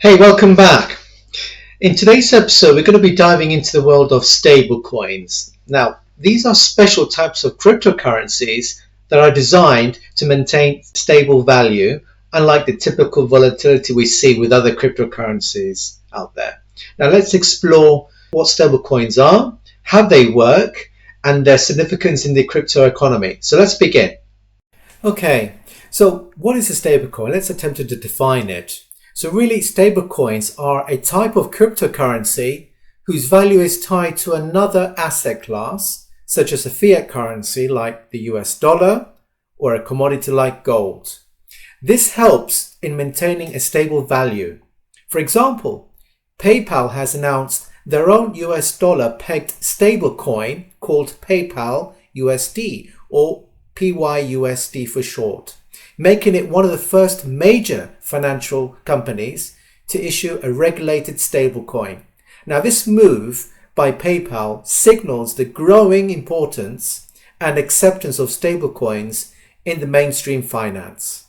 Hey, welcome back. In today's episode, we're going to be diving into the world of stablecoins. Now, these are special types of cryptocurrencies that are designed to maintain stable value, unlike the typical volatility we see with other cryptocurrencies out there. Now, let's explore what stablecoins are, how they work, and their significance in the crypto economy. So let's begin. Okay, so what is a stablecoin? Let's attempt to define it. So really, stablecoins are a type of cryptocurrency whose value is tied to another asset class, such as a fiat currency like the US dollar or a commodity like gold. This helps in maintaining a stable value. For example, PayPal has announced their own US dollar pegged stablecoin called PayPal USD, or PYUSD for short, making it one of the first major financial companies to issue a regulated stablecoin. Now, this move by PayPal signals the growing importance and acceptance of stablecoins in the mainstream finance.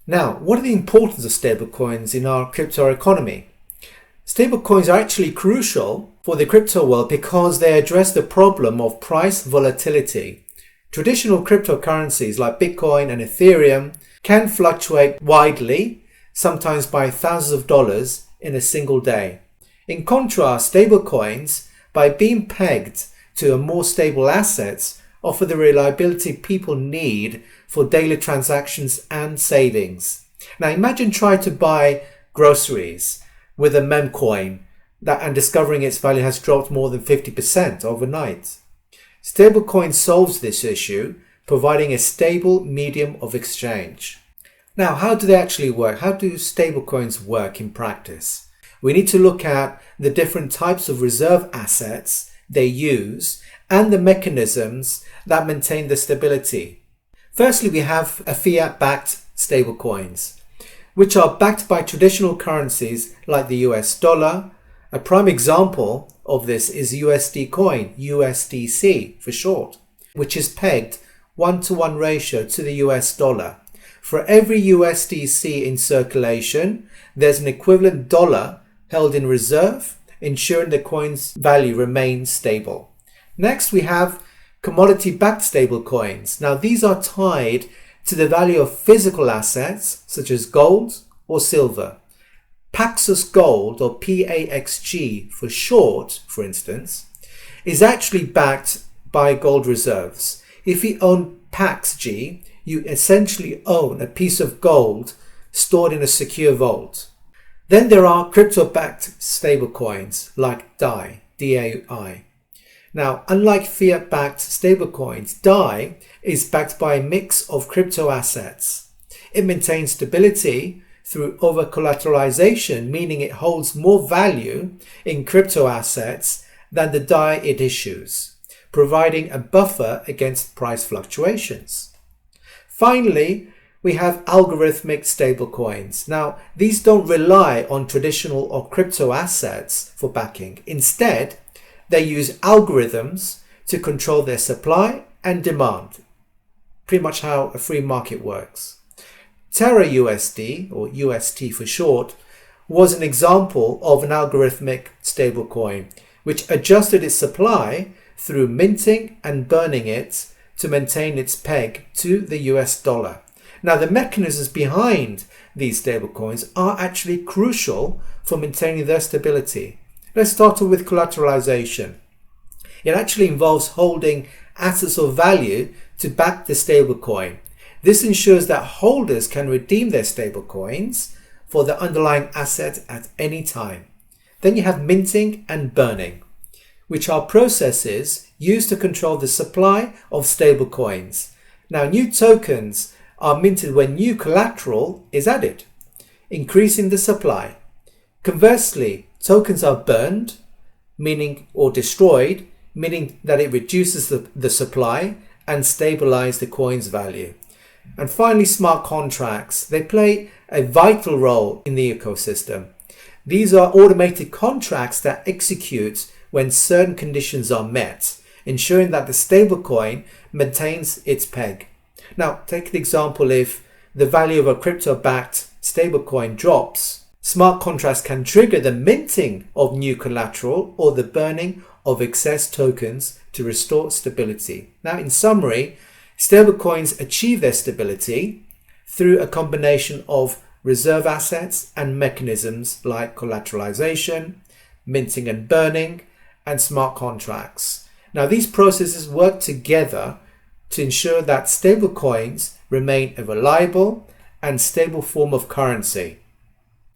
Now, what are the importance of stablecoins in our crypto economy? Stablecoins are actually crucial for the crypto world because they address the problem of price volatility. Traditional cryptocurrencies like Bitcoin and Ethereum can fluctuate widely, sometimes by thousands of dollars in a single day. In contrast, stablecoins, by being pegged to a more stable assets, offer the reliability people need for daily transactions and savings. Now imagine trying to buy groceries with a meme coin and discovering its value has dropped more than 50% overnight. Stablecoin solves this issue, providing a stable medium of exchange. Now, how do they actually work? How do stablecoins work in practice? We need to look at the different types of reserve assets they use and the mechanisms that maintain the stability. Firstly, we have a fiat-backed stablecoins, which are backed by traditional currencies like the US dollar. A prime example of this is USD coin, USDC for short, which is pegged 1-to-1 ratio to the US dollar. For every USDC in circulation, there's an equivalent dollar held in reserve, ensuring the coin's value remains stable. Next, we have commodity-backed stablecoins. Now, these are tied to the value of physical assets such as gold or silver. Paxos Gold, or PAXG for short, for instance, is actually backed by gold reserves. If you own PAXG, you essentially own a piece of gold stored in a secure vault. Then there are crypto-backed stablecoins like DAI, D-A-I. Now, unlike fiat-backed stablecoins, DAI is backed by a mix of crypto assets. It maintains stability through over-collateralization, meaning it holds more value in crypto assets than the DAI it issues, providing a buffer against price fluctuations. Finally, we have algorithmic stablecoins. Now, these don't rely on traditional or crypto assets for backing. Instead, they use algorithms to control their supply and demand, pretty much how a free market works. Terra USD, or UST for short, was an example of an algorithmic stablecoin, which adjusted its supply through minting and burning it to maintain its peg to the US dollar. Now, the mechanisms behind these stablecoins are actually crucial for maintaining their stability. Let's start off with collateralization. It actually involves holding assets of value to back the stablecoin. This ensures that holders can redeem their stablecoins for the underlying asset at any time. Then you have minting and burning, which are processes used to control the supply of stablecoins. Now, new tokens are minted when new collateral is added, increasing the supply. Conversely, tokens are burned, meaning or destroyed, meaning that it reduces the supply and stabilizes the coin's value. And finally, smart contracts. They play a vital role in the ecosystem. These are automated contracts that execute when certain conditions are met, ensuring that the stablecoin maintains its peg. Now, take an example if the value of a crypto-backed stablecoin drops, smart contracts can trigger the minting of new collateral or the burning of excess tokens to restore stability. Now, in summary, stablecoins achieve their stability through a combination of reserve assets and mechanisms like collateralization, minting and burning, and smart contracts. Now, these processes work together to ensure that stablecoins remain a reliable and stable form of currency.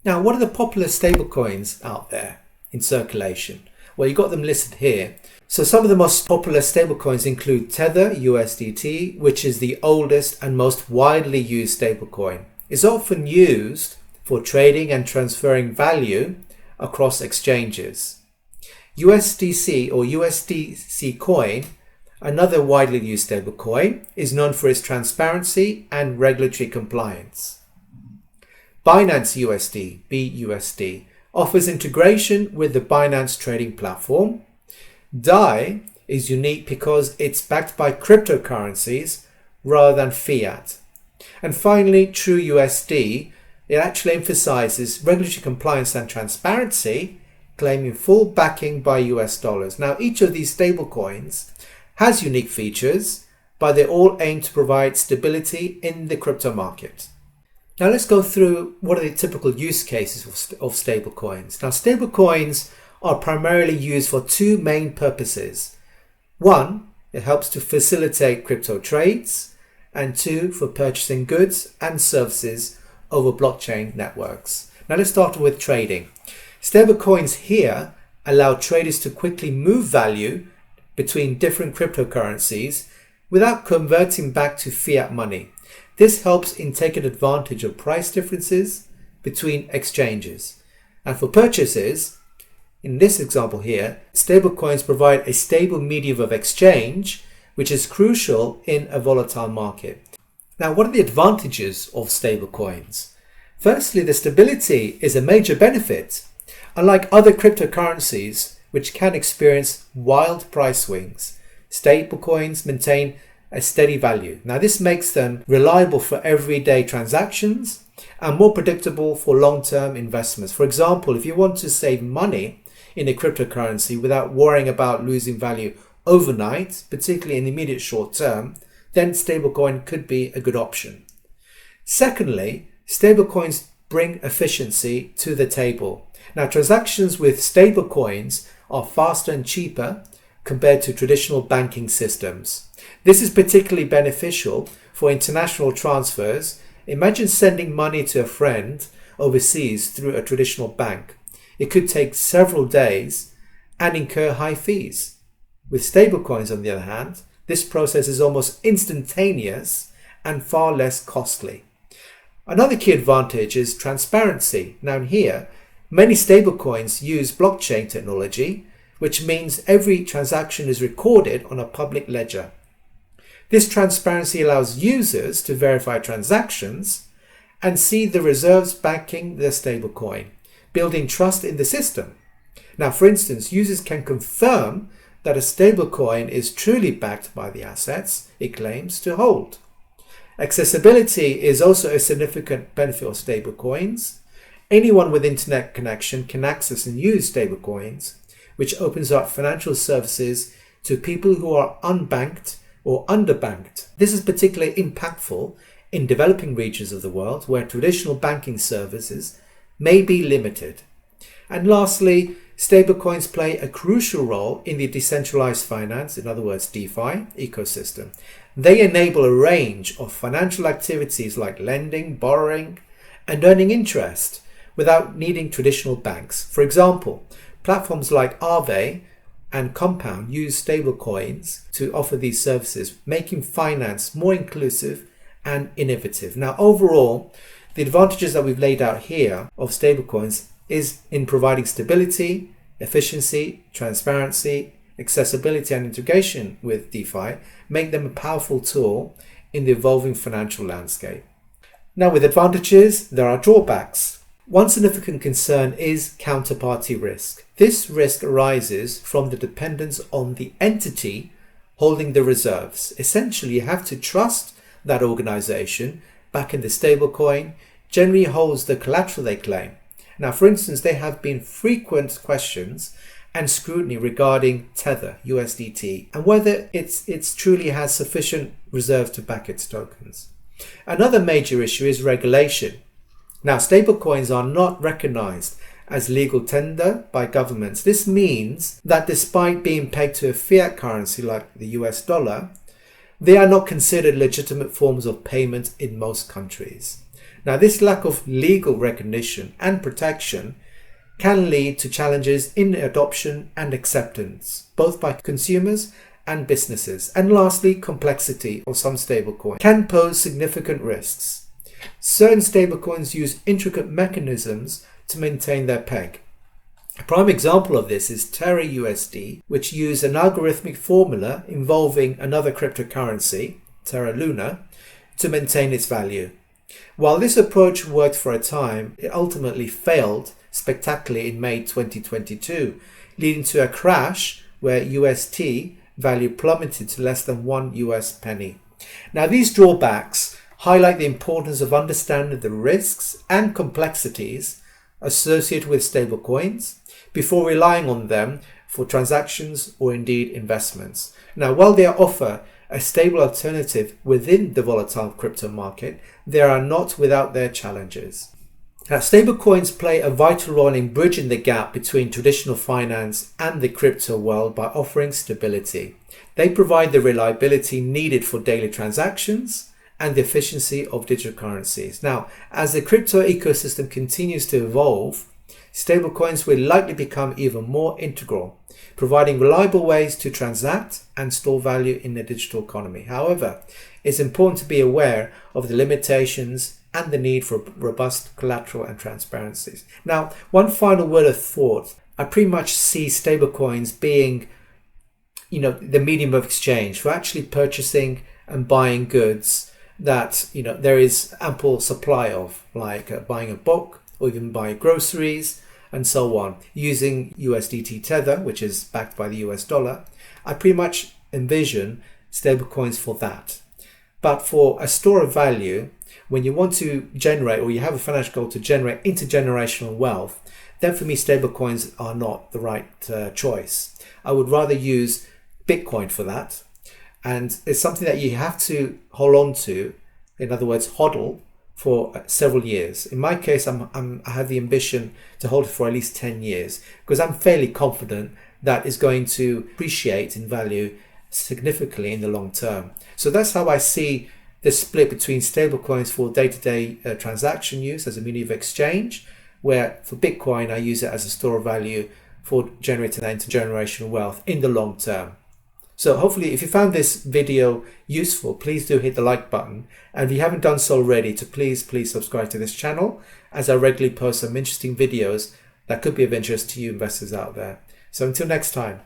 Now, what are the popular stablecoins out there in circulation? Well, you've got them listed here. So some of the most popular stablecoins include Tether USDT, which is the oldest and most widely used stablecoin. It's often used for trading and transferring value across exchanges. USDC or USDC coin, another widely used stablecoin, is known for its transparency and regulatory compliance. Binance USD, BUSD, offers integration with the Binance trading platform. DAI is unique because it's backed by cryptocurrencies rather than fiat. And finally, TrueUSD, it actually emphasizes regulatory compliance and transparency, claiming full backing by US dollars. Now, each of these stablecoins has unique features, but they all aim to provide stability in the crypto market. Now, let's go through what are the typical use cases of stablecoins. Now, stablecoins are primarily used for two main purposes. One, it helps to facilitate crypto trades, and two, for purchasing goods and services over blockchain networks. Now, let's start with trading. Stablecoins here allow traders to quickly move value between different cryptocurrencies without converting back to fiat money. This helps in taking advantage of price differences between exchanges. And for purchases, in this example here, stablecoins provide a stable medium of exchange, which is crucial in a volatile market. Now, what are the advantages of stablecoins? Firstly, the stability is a major benefit. Unlike other cryptocurrencies, which can experience wild price swings, stablecoins maintain a steady value. Now, this makes them reliable for everyday transactions and more predictable for long-term investments. For example, if you want to save money in a cryptocurrency without worrying about losing value overnight, particularly in the immediate short term, then stablecoin could be a good option. Secondly, stablecoins bring efficiency to the table. Now, transactions with stablecoins are faster and cheaper compared to traditional banking systems. This is particularly beneficial for international transfers. Imagine sending money to a friend overseas through a traditional bank. It could take several days and incur high fees. With stablecoins, on the other hand, this process is almost instantaneous and far less costly. Another key advantage is transparency. Now here, many stablecoins use blockchain technology, which means every transaction is recorded on a public ledger. This transparency allows users to verify transactions and see the reserves backing their stablecoin, building trust in the system. Now, for instance, users can confirm that a stablecoin is truly backed by the assets it claims to hold. Accessibility is also a significant benefit of stablecoins. Anyone with internet connection can access and use stablecoins, which opens up financial services to people who are unbanked or underbanked. This is particularly impactful in developing regions of the world where traditional banking services may be limited. And lastly, stablecoins play a crucial role in the decentralized finance, in other words, DeFi ecosystem. They enable a range of financial activities like lending, borrowing, and earning interest without needing traditional banks. For example, platforms like Aave and Compound use stablecoins to offer these services, making finance more inclusive and innovative. Now, overall, the advantages that we've laid out here of stablecoins is in providing stability, efficiency, transparency, accessibility, and integration with DeFi, make them a powerful tool in the evolving financial landscape. Now, with advantages, there are drawbacks. One significant concern is counterparty risk. This risk arises from the dependence on the entity holding the reserves. Essentially, you have to trust that organization back in the stablecoin generally holds the collateral they claim. Now, for instance, there have been frequent questions and scrutiny regarding Tether, USDT, and whether it truly has sufficient reserves to back its tokens. Another major issue is regulation. Now, stablecoins are not recognized as legal tender by governments. This means that despite being pegged to a fiat currency like the US dollar, they are not considered legitimate forms of payment in most countries. Now, this lack of legal recognition and protection can lead to challenges in adoption and acceptance, both by consumers and businesses. And lastly, complexity of some stablecoins can pose significant risks. Certain stablecoins use intricate mechanisms to maintain their peg. A prime example of this is Terra USD, which used an algorithmic formula involving another cryptocurrency, Terra Luna, to maintain its value. While this approach worked for a time, it ultimately failed spectacularly in May 2022, leading to a crash where UST value plummeted to less than $1 penny. Now, these drawbacks highlight the importance of understanding the risks and complexities associated with stablecoins before relying on them for transactions or indeed investments. Now, while they offer a stable alternative within the volatile crypto market, they are not without their challenges. Now, stablecoins play a vital role in bridging the gap between traditional finance and the crypto world by offering stability. They provide the reliability needed for daily transactions and the efficiency of digital currencies. Now, as the crypto ecosystem continues to evolve, stablecoins will likely become even more integral, providing reliable ways to transact and store value in the digital economy. However, it's important to be aware of the limitations and the need for robust collateral and transparencies. Now, one final word of thought. I pretty much see stablecoins being, the medium of exchange for actually purchasing and buying goods that there is ample supply of, like buying a book or even buying groceries and so on, using USDT Tether, which is backed by the US dollar. I pretty much envision stablecoins for that. But for a store of value, when you want to generate, or you have a financial goal to generate intergenerational wealth, then for me stablecoins are not the right choice. I would rather use Bitcoin for that. And it's something that you have to hold on to, in other words, hodl, for several years. In my case, I have the ambition to hold it for at least 10 years because I'm fairly confident that it's going to appreciate in value significantly in the long term. So that's how I see the split between stablecoins for day-to-day transaction use as a medium of exchange, where for Bitcoin, I use it as a store of value for generating that intergenerational wealth in the long term. So hopefully, if you found this video useful, please do hit the like button. And if you haven't done so already, please subscribe to this channel, as I regularly post some interesting videos that could be of interest to you investors out there. So until next time.